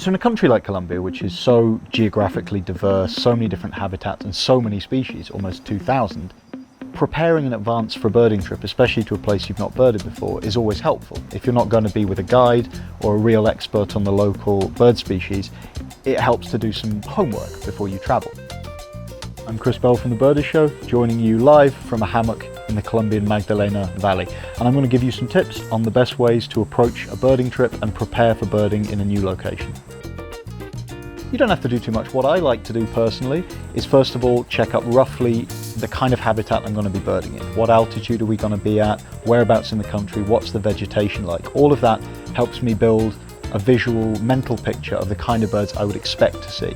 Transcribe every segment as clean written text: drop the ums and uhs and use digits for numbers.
So in a country like Colombia, which is so geographically diverse, so many different habitats and so many species, almost 2,000, preparing in advance for a birding trip, especially to a place you've not birded before, is always helpful. If you're not going to be with a guide or a real expert on the local bird species, it helps to do some homework before you travel. I'm Chris Bell from The Birders Show, joining you live from a hammock in the Colombian Magdalena Valley. And I'm going to give you some tips on the best ways to approach a birding trip and prepare for birding in a new location. You don't have to do too much. What I like to do personally is first of all check up roughly the kind of habitat I'm going to be birding in. What altitude are we going to be at? Whereabouts in the country? What's the vegetation like? All of that helps me build a visual mental picture of the kind of birds I would expect to see.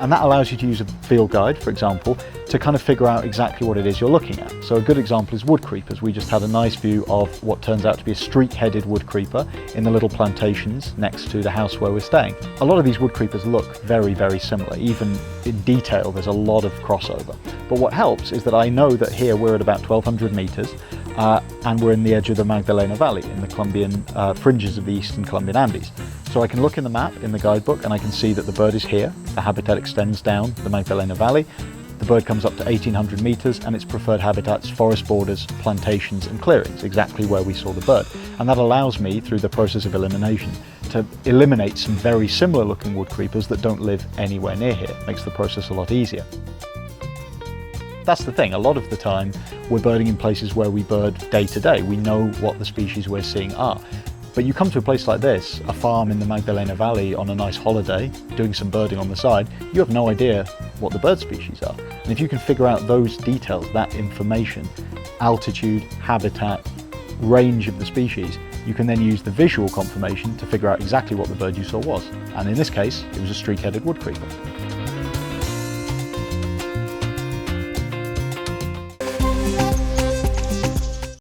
And that allows you to use a field guide, for example, to kind of figure out exactly what it is you're looking at. So a good example is wood creepers. We just had a nice view of what turns out to be a streak-headed wood creeper in the little plantations next to the house where we're staying. A lot of these wood creepers look very, very similar. Even in detail, there's a lot of crossover. But what helps is that I know that here we're at about 1,200 meters and we're in the edge of the Magdalena Valley in the Colombian fringes of the eastern Colombian Andes. So I can look in the map, in the guidebook, and I can see that the bird is here. The habitat extends down the Magdalena Valley. The bird comes up to 1,800 meters and its preferred habitats, forest borders, plantations and clearings, exactly where we saw the bird. And that allows me, through the process of elimination, to eliminate some very similar looking wood creepers that don't live anywhere near here. Makes the process a lot easier. That's the thing, a lot of the time we're birding in places where we bird day to day. We know what the species we're seeing are. But you come to a place like this, a farm in the Magdalena Valley on a nice holiday, doing some birding on the side, you have no idea what the bird species are. And if you can figure out those details, that information, altitude, habitat, range of the species, you can then use the visual confirmation to figure out exactly what the bird you saw was. And in this case, it was a streak-headed wood creeper.